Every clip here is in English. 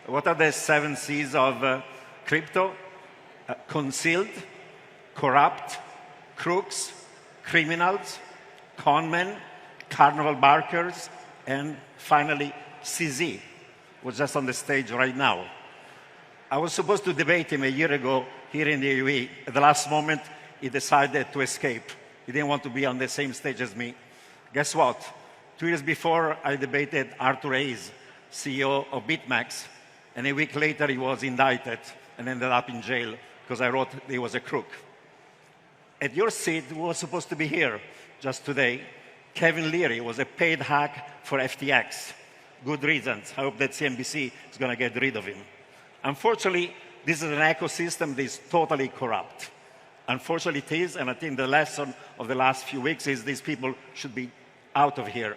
What are the 7 C's of crypto? Concealed, corrupt, crooks, criminals, conmen, carnival barkers, and finally CZ, who's just on the stage right now. I was supposed to debate him a year ago here in the UAE. At the last moment, he decided to escape. He didn't want to be on the same stage as me. Guess what? 2 years before, I debated Arthur Hayes, CEO of BitMEX, and a week later he was indicted and ended up in jail because I wrote he was a crook. At your seat, who was supposed to be here just today? Kevin Leary was a paid hack for FTX. Good reasons. I hope that CNBC is going to get rid of him. Unfortunately, this is an ecosystem that is totally corrupt. Unfortunately, it is, and I think the lesson of the last few weeks is these people should be out of here.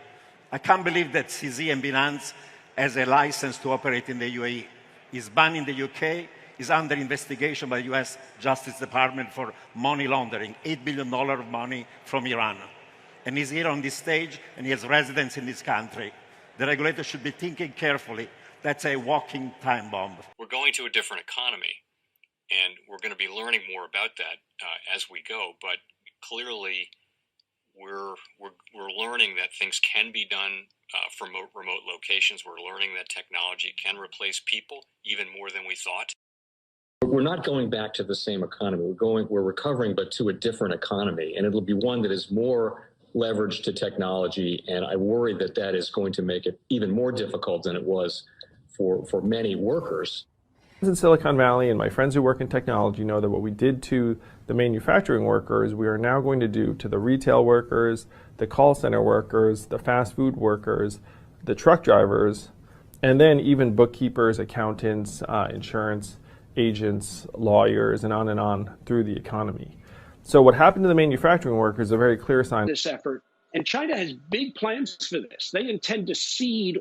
I can't believe that CZ and Binance has a license to operate in the UAE. It's banned in the UK, is under investigation by the US Justice Department for money laundering, $8 billion of money from Iran. And he's here on this stage, and he has residence in this country. The regulator should be thinking carefully. That's a walking time bomb. We're going to a different economy, and we're going to be learning more about that as we go. But clearly, we're learning that things can be done from remote locations. We're learning that technology can replace people even more than we thought. We're not going back to the same economy. We're recovering, but to a different economy, and it'll be one that is more leveraged to technology. And I worry that that is going to make it even more difficult than it was for many workers. In Silicon Valley, and my friends who work in technology know that what we did to the manufacturing workers, we are now going to do to the retail workers, the call center workers, the fast food workers, the truck drivers, and then even bookkeepers, accountants, insurance agents, lawyers, and on through the economy. So what happened to the manufacturing workers is a very clear sign. This effort. And China has big plans for this. They intend to seed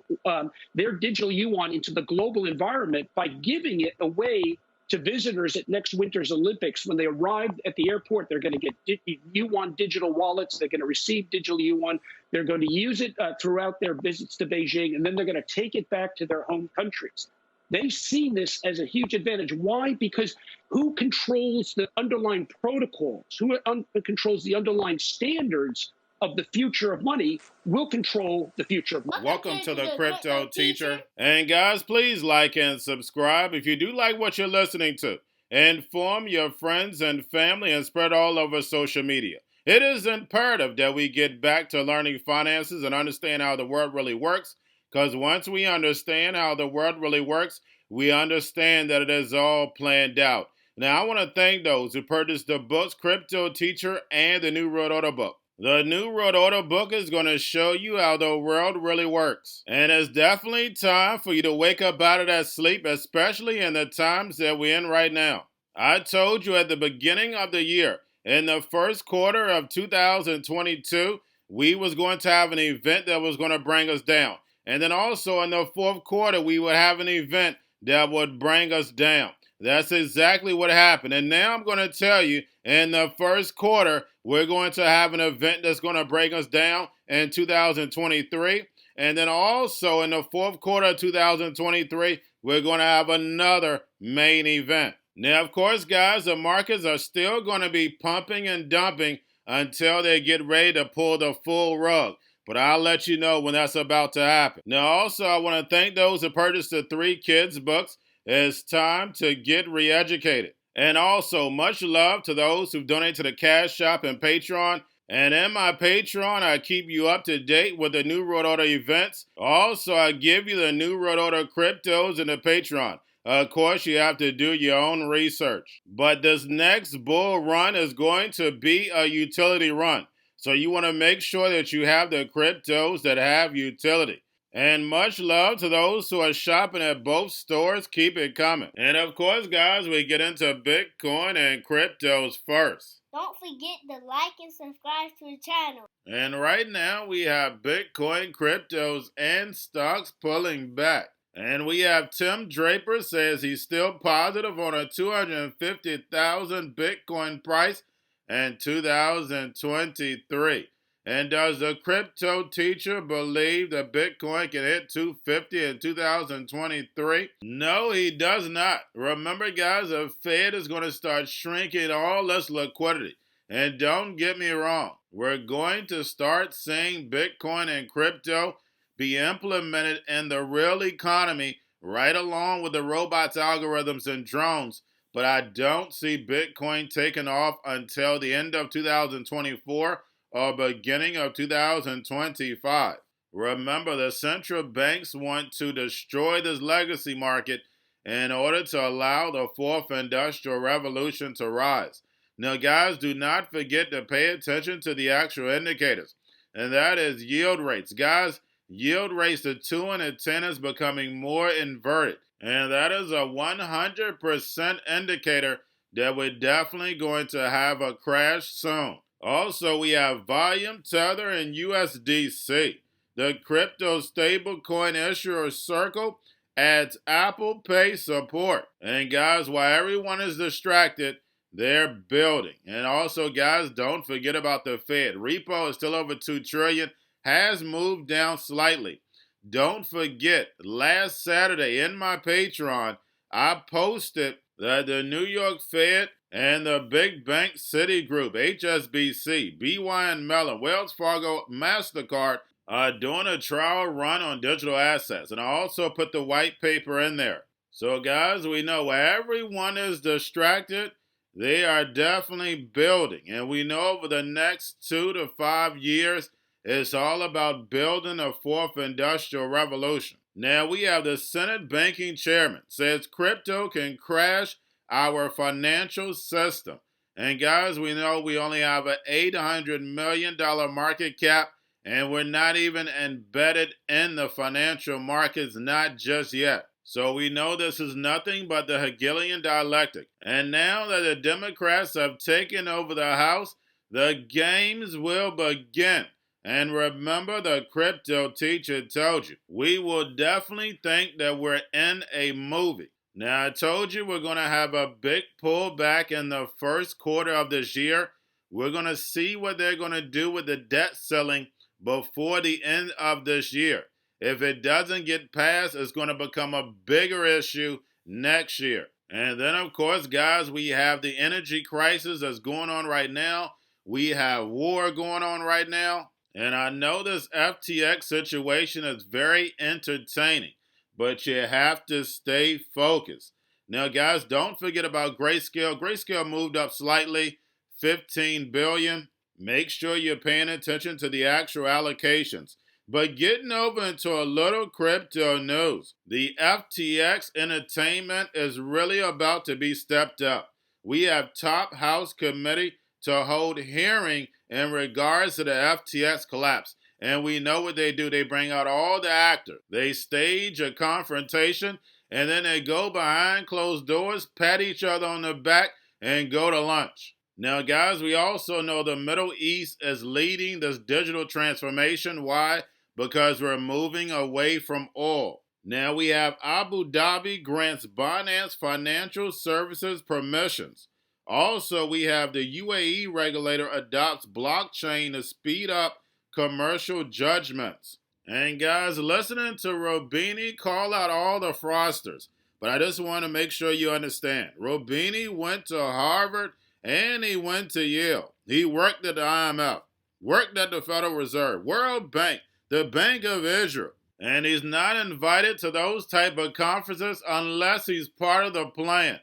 their digital yuan into the global environment by giving it away to visitors at next winter's Olympics. When they arrive at the airport, they're going to get yuan digital wallets. They're going to receive digital yuan. They're going to use it throughout their visits to Beijing, and then they're going to take it back to their home countries. They see this as a huge advantage. Why? Because who controls the underlying protocols, who controls the underlying standards of the future of money will control the future of money. Welcome to the Crypto Teacher. And guys, please like and subscribe if you do like what you're listening to. Inform your friends and family and spread all over social media. It is imperative that we get back to learning finances and understand how the world really works. Because once we understand how the world really works, we understand that it is all planned out. Now, I want to thank those who purchased the books Crypto Teacher and the New World Order book. The New World Order book is going to show you how the world really works. And it's definitely time for you to wake up out of that sleep, especially in the times that we're in right now. I told you at the beginning of the year, in the first quarter of 2022, we was going to have an event that was going to bring us down. And then also in the fourth quarter, we would have an event that would bring us down. That's exactly what happened. And now I'm going to tell you, in the first quarter, we're going to have an event that's going to bring us down in 2023. And then also in the fourth quarter of 2023, we're going to have another main event. Now, of course, guys, the markets are still going to be pumping and dumping until they get ready to pull the full rug. But I'll let you know when that's about to happen. Now, also, I want to thank those who purchased the 3 Kids books. It's time to get re-educated. And also, much love to those who donate to the Cash Shop and Patreon. And in my Patreon, I keep you up to date with the New World Order events. Also, I give you the New World Order cryptos in the Patreon. Of course, you have to do your own research. But this next bull run is going to be a utility run. So you want to make sure that you have the cryptos that have utility. And much love to those who are shopping at both stores. Keep it coming. And of course, guys, we get into Bitcoin and cryptos first. Don't forget to like and subscribe to the channel. And right now, we have Bitcoin, cryptos, and stocks pulling back. And we have Tim Draper says he's still positive on a 250,000 Bitcoin price in 2023. And does the crypto teacher believe that Bitcoin can hit 250 in 2023? No, he does not. Remember, guys, the Fed is going to start shrinking all this liquidity. And don't get me wrong, we're going to start seeing Bitcoin and crypto be implemented in the real economy right along with the robots, algorithms, and drones. But I don't see Bitcoin taking off until the end of 2024 or beginning of 2025. Remember, the central banks want to destroy this legacy market in order to allow the fourth industrial revolution to rise. Now, guys, do not forget to pay attention to the actual indicators, and that is yield rates. Guys, yield rates, the 2 and the 10 is becoming more inverted, and that is a 100% indicator that we're definitely going to have a crash soon. Also, we have volume, tether, and USDC. The crypto stablecoin issuer Circle adds Apple Pay support. And guys, while everyone is distracted, they're building. And also, guys, don't forget about the Fed. Repo is still over $2 trillion, has moved down slightly. Don't forget, last Saturday in my Patreon, I posted that the New York Fed and the big bank Citigroup, HSBC, BY Mellon, Wells Fargo, MasterCard are doing a trial run on digital assets. And I also put the white paper in there. So guys, we know where everyone is distracted, they are definitely building. And we know over the next 2 to 5 years, it's all about building a fourth industrial revolution. Now we have the Senate banking chairman says crypto can crash our financial system. And guys, we know we only have an $800 million market cap, and we're not even embedded in the financial markets, not just yet. So we know this is nothing but the Hegelian dialectic. And now that the Democrats have taken over the House, the games will begin. And remember, the crypto teacher told you, we will definitely think that we're in a movie. Now, I told you we're going to have a big pullback in the first quarter of this year. We're going to see what they're going to do with the debt ceiling before the end of this year. If it doesn't get passed, it's going to become a bigger issue next year. And then, of course, guys, we have the energy crisis that's going on right now. We have war going on right now. And I know this FTX situation is very entertaining, but you have to stay focused. Now, guys, don't forget about Grayscale. Grayscale moved up slightly, $15 billion. Make sure you're paying attention to the actual allocations. But getting over into a little crypto news, the FTX entertainment is really about to be stepped up. We have top house committee to hold hearing in regards to the FTX collapse. And we know what they do. They bring out all the actors. They stage a confrontation, and then they go behind closed doors, pat each other on the back, and go to lunch. Now, guys, we also know the Middle East is leading this digital transformation. Why? Because we're moving away from oil. Now we have Abu Dhabi grants Binance Financial Services permissions. Also, we have the UAE regulator adopts blockchain to speed up commercial judgments. And guys, listening to Robini call out all the fraudsters, but I just want to make sure you understand. Robini went to Harvard and he went to Yale. He worked at the IMF, worked at the Federal Reserve, World Bank, the Bank of Israel. And he's not invited to those type of conferences unless he's part of the plan.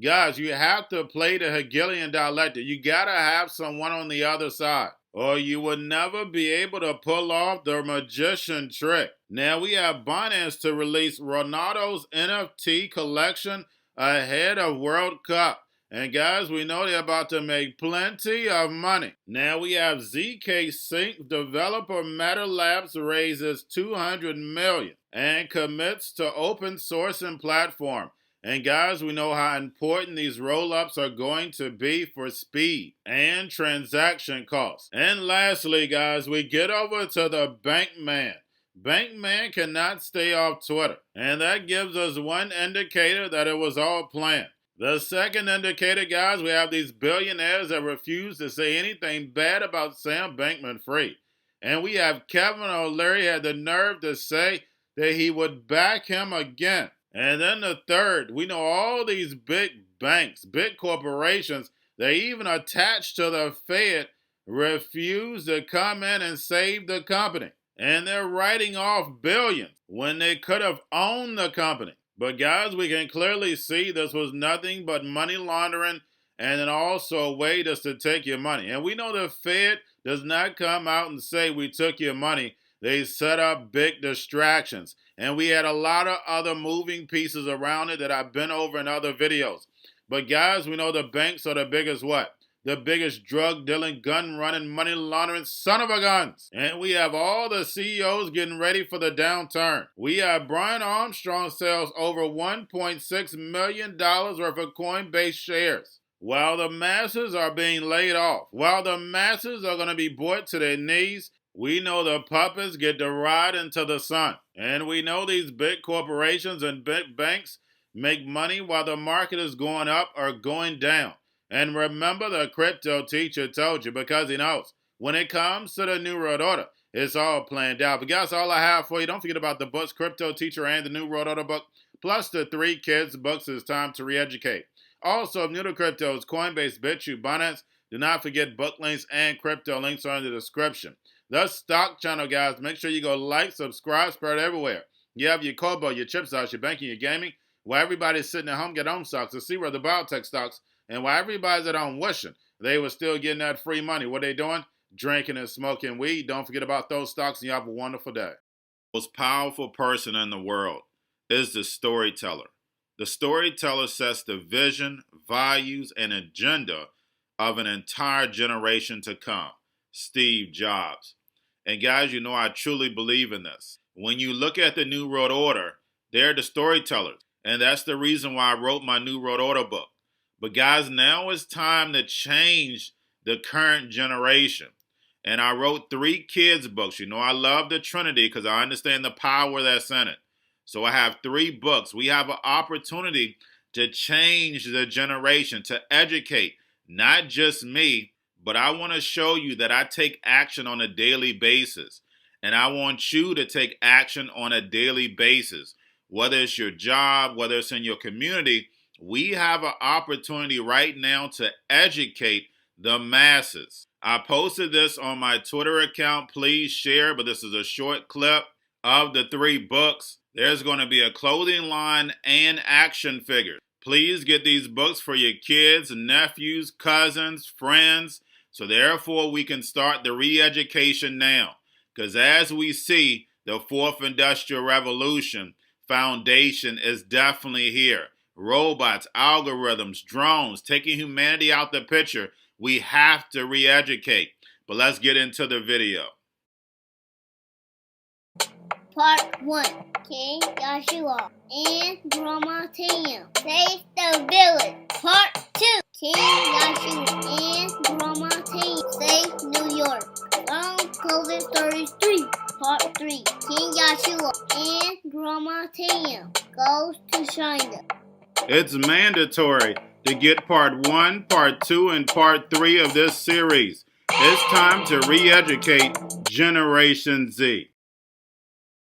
Guys, you have to play the Hegelian dialectic. You got to have someone on the other side, or you will never be able to pull off the magician trick. Now we have Binance to release Ronaldo's NFT collection ahead of World Cup. And guys, we know they're about to make plenty of money. Now we have ZK Sync developer Meta Labs raises $200 million and commits to open sourcing platform. And guys, we know how important these roll-ups are going to be for speed and transaction costs. And lastly, guys, we get over to the Bankman. Bankman cannot stay off Twitter. And that gives us one indicator that it was all planned. The second indicator, guys, we have these billionaires that refuse to say anything bad about Sam Bankman-Fried. And we have Kevin O'Leary had the nerve to say that he would back him again. And then the third, we know all these big banks, big corporations, they even attached to the Fed, refuse to come in and save the company. And they're writing off billions when they could have owned the company. But guys, we can clearly see this was nothing but money laundering and then also a way just to take your money. And we know the Fed does not come out and say we took your money. They set up big distractions. And we had a lot of other moving pieces around it that I've been over in other videos. But guys, we know the banks are the biggest what? The biggest drug dealing, gun running, money laundering son of a guns. And we have all the CEOs getting ready for the downturn. We have Brian Armstrong sells over $1.6 million worth of Coinbase shares. While the masses are being laid off, while the masses are going to be brought to their knees, we know the puppets get to ride into the sun. And we know these big corporations and big banks make money while the market is going up or going down. And remember, the crypto teacher told you, because he knows when it comes to the New World Order, it's all planned out. But guys, all I have for you, don't forget about the books, Crypto Teacher and the New World Order book, plus the 3 kids books. It's time to re-educate. Also, if new to cryptos, Coinbase, Bitrue, Binance, do not forget book links and crypto links are in the description. The stock channel, guys, make sure you go like, subscribe, spread everywhere. You have your Kobo, your chip stocks, your banking, your gaming. While everybody's sitting at home, get home stocks to see where the biotech stocks. And while everybody's at home wishing they were still getting that free money, what they doing? Drinking and smoking weed. Don't forget about those stocks, and you have a wonderful day. The most powerful person in the world is the storyteller. The storyteller sets the vision, values, and agenda of an entire generation to come. Steve Jobs. And guys, you know I truly believe in this. When you look at the New World Order, they're the storytellers. And that's the reason why I wrote my New World Order book. But guys, now it's time to change the current generation. And I wrote 3 kids books. You know I love the Trinity because I understand the power that's in it. So I have 3 books. We have an opportunity to change the generation, to educate, not just me, but I want to show you that I take action on a daily basis. And I want you to take action on a daily basis. Whether it's your job, whether it's in your community, we have an opportunity right now to educate the masses. I posted this on my Twitter account. Please share, but this is a short clip of the 3 books. There's going to be a clothing line and action figures. Please get these books for your kids, nephews, cousins, friends, so therefore we can start the re-education now. Because as we see, the 4th Industrial Revolution foundation is definitely here. Robots, algorithms, drones, taking humanity out the picture. We have to re-educate. But let's get into the video. Part 1. King Joshua and Grandma Tam save the village. Part 2. King Joshua and Grandma Tam save New York from COVID-33. Part 3. King Joshua and Grandma Tam goes to China. It's mandatory to get part 1, part 2, and part 3 of this series. It's time to re-educate Generation Z.